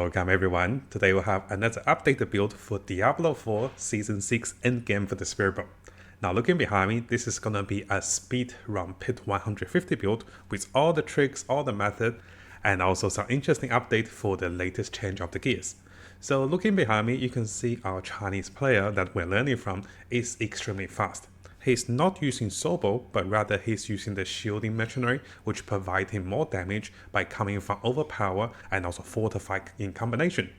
Welcome everyone. Today we'll have another updated build for Diablo 4 Season 6 Endgame for the Spirtborn. Now looking behind me, this is gonna be a speed run pit 150 build with all the tricks, all the method, and also some interesting update for the latest change of the gears. So looking behind me, you can see our Chinese player that we're learning from is extremely fast. He's not using Sobo, but rather he's using the shielding machinery, which provide him more damage by coming from overpower and also fortify in combination.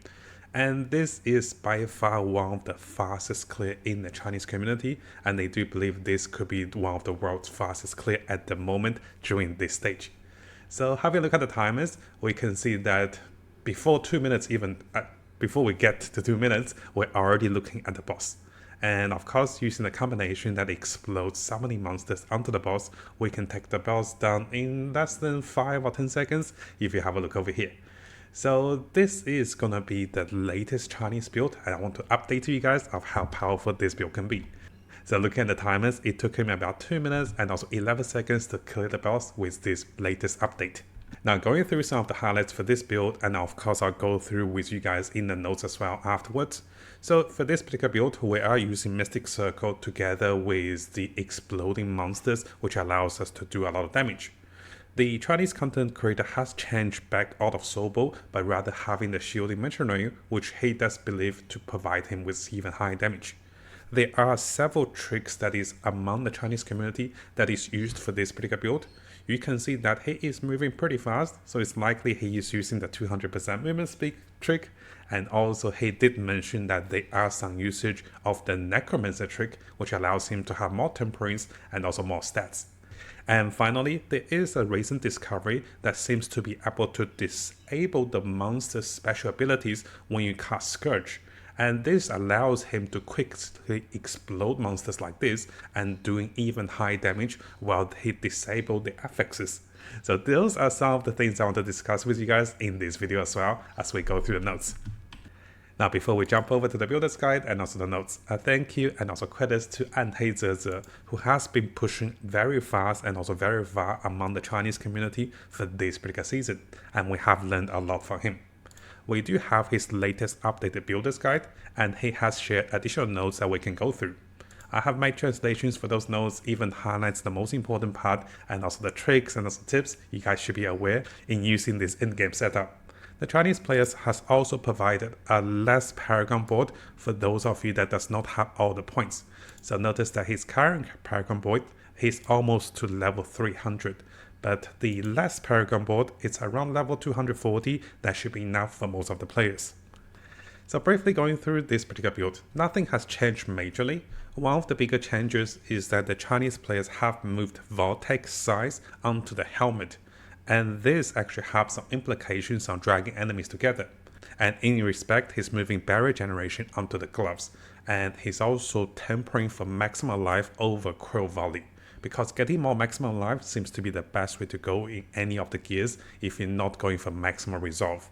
And this is by far one of the fastest clear in the Chinese community, and they do believe this could be one of the world's fastest clear at the moment during this stage. So having a look at the timers, we can see that before 2 minutes before we get to 2 minutes, we're already looking at the boss. And of course, using the combination that explodes summoning monsters onto the boss, we can take the boss down in less than 5 or 10 seconds if you have a look over here. So this is gonna be the latest Chinese build, and I want to update you guys of how powerful this build can be. So looking at the timers, it took him about 2 minutes and also 11 seconds to clear the boss with this latest update. Now going through some of the highlights for this build, and of course I'll go through with you guys in the notes as well afterwards. So for this particular build, we are using Mystic Circle together with the exploding monsters, which allows us to do a lot of damage. The Chinese content creator has changed back out of Sobo, but rather having the shielding machinery, which he does believe to provide him with even higher damage. There are several tricks that is among the Chinese community that is used for this particular build. You can see that he is moving pretty fast, so it's likely he is using the 200% movement speed trick, and also he did mention that there are some usage of the Necromancer trick, which allows him to have more temperance and also more stats. And finally, there is a recent discovery that seems to be able to disable the monster's special abilities when you cast Scourge. And this allows him to quickly explode monsters like this and doing even high damage while he disables the affixes. So those are some of the things I want to discuss with you guys in this video as well as we go through the notes. Now before we jump over to the builder's guide and also the notes, a thank you and also credits to暗黑泽泽, who has been pushing very fast and also very far among the Chinese community for this particular season, and we have learned a lot from him. We do have his latest updated builder's guide, and he has shared additional notes that we can go through. I have made translations for those notes, even highlights the most important part and also the tricks and also tips you guys should be aware in using this in-game setup. The Chinese players has also provided a less Paragon board for those of you that does not have all the points. So notice that his current Paragon board is almost to level 300. But the last Paragon board, it's around level 240, that should be enough for most of the players. So briefly going through this particular build, nothing has changed majorly. One of the bigger changes is that the Chinese players have moved vortex size onto the helmet, and this actually has some implications on dragging enemies together. And in respect, he's moving barrier generation onto the gloves, and he's also tempering for maximum life over Crow Volley, because getting more maximum life seems to be the best way to go in any of the gears if you're not going for maximum resolve.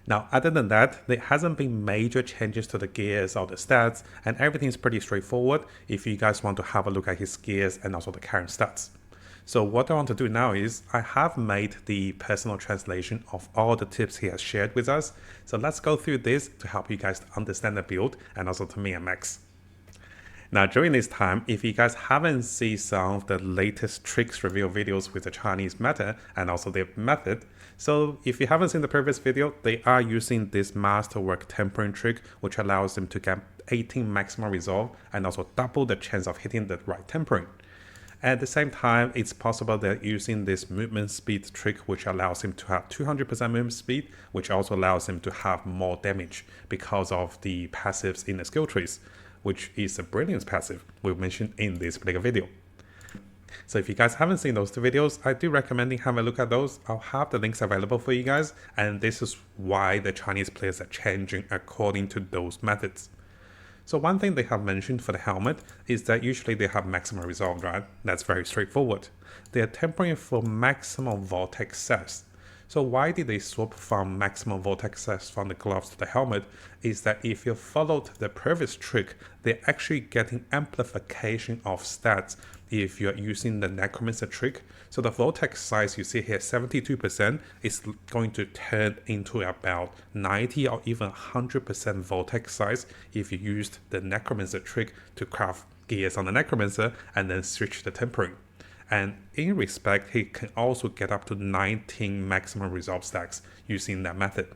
Now other than that, there hasn't been major changes to the gears or the stats, and everything's pretty straightforward if you guys want to have a look at his gears and also the current stats. So what I want to do now is I have made the personal translation of all the tips he has shared with us. So let's go through this to help you guys understand the build and also to me and Max. Now during this time, if you guys haven't seen some of the latest tricks reveal videos with the Chinese meta and also their method, so if you haven't seen the previous video, they are using this Masterwork tempering trick, which allows them to get 18 maximum resolve and also double the chance of hitting the right tempering. At the same time, it's possible they're using this movement speed trick, which allows him to have 200% movement speed, which also allows him to have more damage because of the passives in the skill trees, which is a brilliance passive we mentioned in this particular video. So if you guys haven't seen those two videos, I do recommend you have a look at those. I'll have the links available for you guys, and this is why the Chinese players are changing according to those methods. So one thing they have mentioned for the helmet is that usually they have maximum resolve, right? That's very straightforward. They are tempering for maximum vortex size. So why did they swap from maximum vortex size from the gloves to the helmet is that if you followed the previous trick, they're actually getting amplification of stats if you're using the necromancer trick. So the vortex size you see here, 72%, is going to turn into about 90 or even 100% vortex size if you used the necromancer trick to craft gears on the necromancer and then switch the tempering. And in respect, he can also get up to 19 maximum resolve stacks using that method.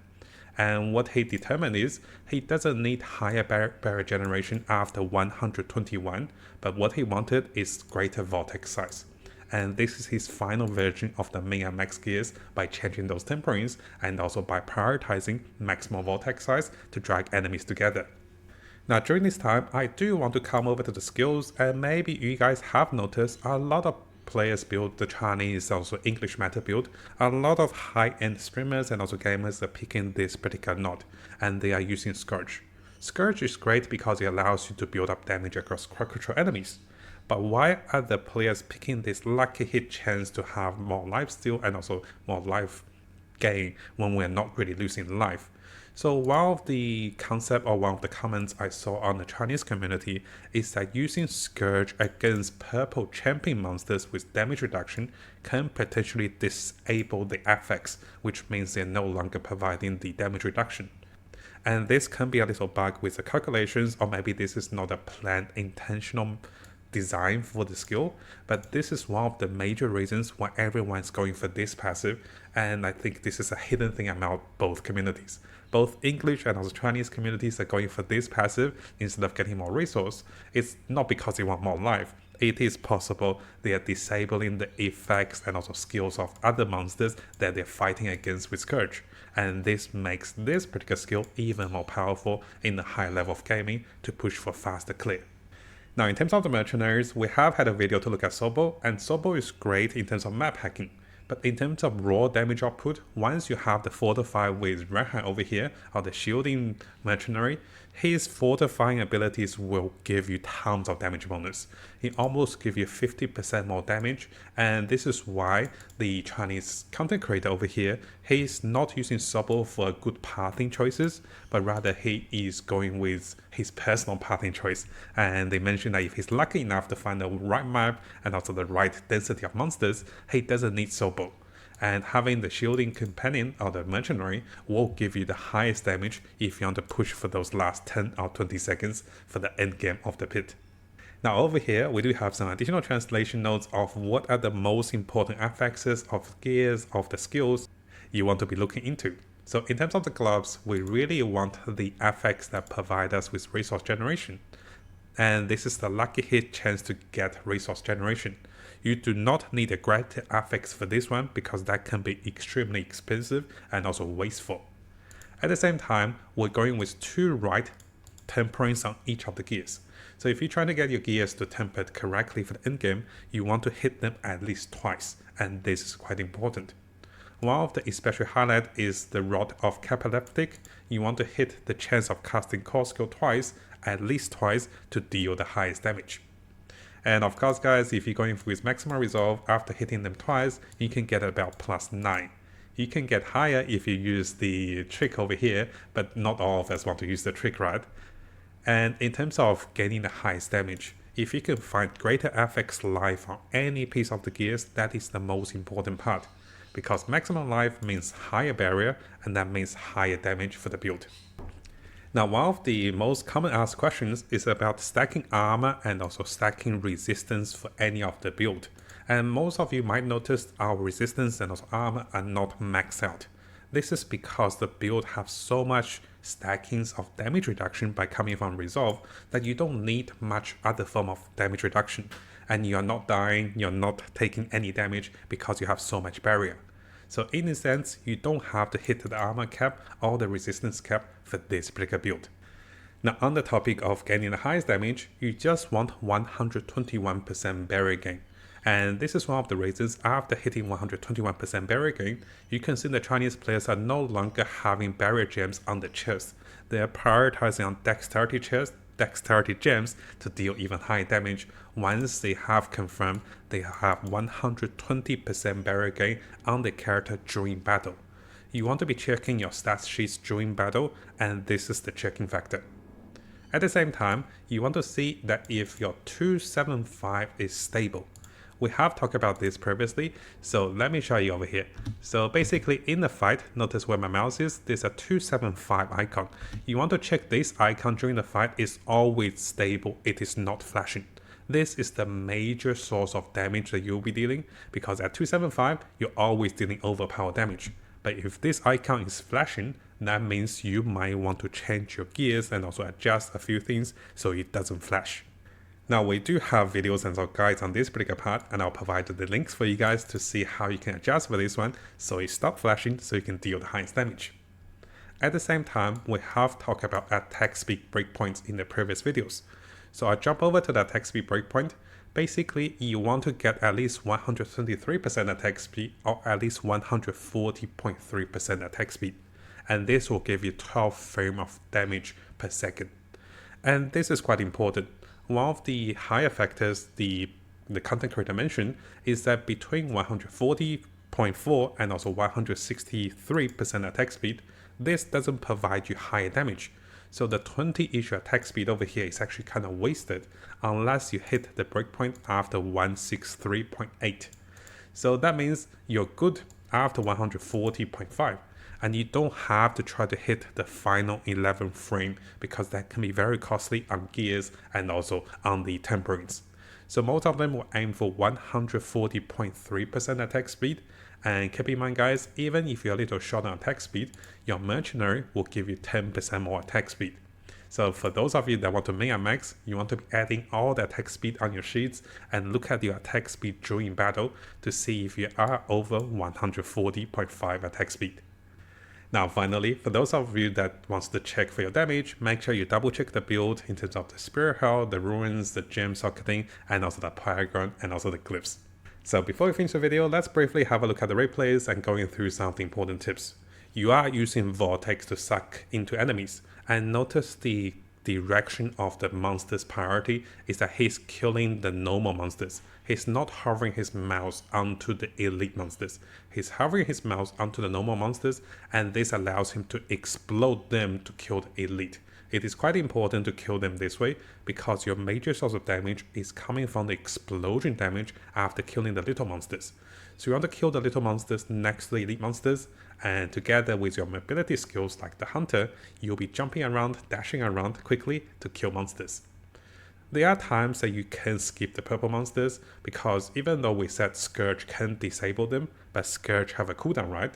And what he determined is he doesn't need higher barrier generation after 121, but what he wanted is greater vortex size. And this is his final version of the min and max gears by changing those temperings and also by prioritizing maximum vortex size to drag enemies together. Now during this time, I do want to come over to the skills, and maybe you guys have noticed a lot of players build the Chinese, also English meta build. A lot of high-end streamers and also gamers are picking this particular node, and they are using Scourge. Scourge is great because it allows you to build up damage across crowd control enemies. But why are the players picking this lucky hit chance to have more lifesteal and also more life gain when we're not really losing life? So one of the concept or one of the comments I saw on the Chinese community is that using Scourge against purple champion monsters with damage reduction can potentially disable the FX, which means they're no longer providing the damage reduction. And this can be a little bug with the calculations, or maybe this is not a planned intentional design for the skill, but this is one of the major reasons why everyone's going for this passive, and I think this is a hidden thing among both communities. Both English and also Chinese communities are going for this passive instead of getting more resource. It's not because they want more life. It is possible they are disabling the effects and also skills of other monsters that they're fighting against with Scourge, and this makes this particular skill even more powerful in the high level of gaming to push for faster clear. Now in terms of the mercenaries, we have had a video to look at Sobo, and Sobo is great in terms of map hacking. But in terms of raw damage output, once you have the Fortify with Rehan over here, or the shielding mercenary, his fortifying abilities will give you tons of damage bonus. He almost give you 50% more damage, and this is why the Chinese content creator over here, he's not using Sobo for good pathing choices, but rather he is going with his personal pathing choice. And they mentioned that if he's lucky enough to find the right map and also the right density of monsters, he doesn't need Sobo. And having the shielding companion or the mercenary will give you the highest damage if you want to push for those last 10 or 20 seconds for the end game of the pit. Now over here, we do have some additional translation notes of what are the most important affixes of gears of the skills you want to be looking into. So in terms of the gloves, we really want the affix that provide us with resource generation. And this is the lucky hit chance to get resource generation. You do not need a great affix for this one because that can be extremely expensive and also wasteful. At the same time, we're going with 2 right temperings on each of the gears. So if you're trying to get your gears to temper correctly for the end game, you want to hit them at least twice, and this is quite important. One of the especially highlight is the Rod of Cataleptic. You want to hit the chance of casting core skill twice, at least twice, to deal the highest damage. And of course guys, if you're going with maximum resolve after hitting them twice, you can get about +9. You can get higher if you use the trick over here, but not all of us want to use the trick, right? And in terms of gaining the highest damage, if you can find greater FX life on any piece of the gears, that is the most important part. Because maximum life means higher barrier, and that means higher damage for the build. Now, one of the most common asked questions is about stacking armor and also stacking resistance for any of the build. And most of you might notice our resistance and also armor are not maxed out. This is because the build have so much stackings of damage reduction by coming from resolve that you don't need much other form of damage reduction. And you're not dying, you're not taking any damage because you have so much barrier. So in a sense, you don't have to hit the armor cap or the resistance cap for this particular build. Now on the topic of gaining the highest damage, you just want 121% barrier gain. And this is one of the reasons after hitting 121% barrier gain, you can see the Chinese players are no longer having barrier gems on the chest. They are prioritizing on dexterity chest dexterity gems to deal even higher damage once they have confirmed they have 120% barrier gain on the character during battle. You want to be checking your stats sheets during battle, and this is the checking factor. At the same time, you want to see that if your 275 is stable. We have talked about this previously, so let me show you over here. So basically in the fight, notice where my mouse is, there's a 275 icon. You want to check this icon during the fight is always stable, it is not flashing. This is the major source of damage that you'll be dealing, because at 275, you're always dealing overpower damage. But if this icon is flashing, that means you might want to change your gears and also adjust a few things so it doesn't flash. Now we do have videos and guides on this particular part, and I'll provide the links for you guys to see how you can adjust for this one so it stops flashing so you can deal the highest damage. At the same time, we have talked about attack speed breakpoints in the previous videos. So I'll jump over to the attack speed breakpoint. Basically, you want to get at least 123% attack speed or at least 140.3% attack speed. And this will give you 12 frames of damage per second. And this is quite important. One of the higher factors the content creator mentioned is that between 140.4 and also 163% attack speed, this doesn't provide you higher damage. So the 20-ish attack speed over here is actually kind of wasted unless you hit the breakpoint after 163.8. So that means you're good after 140.5. And you don't have to try to hit the final 11 frame because that can be very costly on gears and also on the temperings. So most of them will aim for 140.3% attack speed. And keep in mind guys, even if you're a little short on attack speed, your mercenary will give you 10% more attack speed. So for those of you that want to main and max, you want to be adding all the attack speed on your sheets and look at your attack speed during battle to see if you are over 140.5 attack speed. Now finally, for those of you that wants to check for your damage, make sure you double check the build in terms of the spirit health, the ruins, the gem socketing, and also the paragon and also the glyphs. So before we finish the video, let's briefly have a look at the raid plays and going through some of the important tips. You are using Vortex to suck into enemies, and notice the direction of the monster's priority is that he's killing the normal monsters. He's not hovering his mouse onto the elite monsters. He's hovering his mouse onto the normal monsters, and this allows him to explode them to kill the elite. It is quite important to kill them this way because your major source of damage is coming from the explosion damage after killing the little monsters. So you want to kill the little monsters next to the elite monsters, and together with your mobility skills like the hunter, you'll be jumping around, dashing around quickly to kill monsters. There are times that you can skip the purple monsters because even though we said Scourge can disable them, but Scourge have a cooldown, right?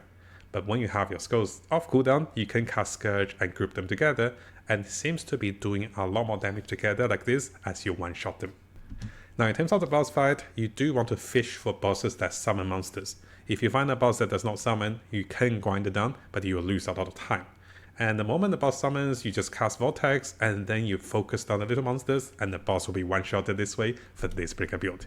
But when you have your skills off cooldown, you can cast Scourge and group them together, and it seems to be doing a lot more damage together like this as you one-shot them. Now in terms of the boss fight, you do want to fish for bosses that summon monsters. If you find a boss that does not summon, you can grind it down, but you will lose a lot of time. And the moment the boss summons, you just cast Vortex and then you focus on the little monsters and the boss will be one-shotted this way for this particular build.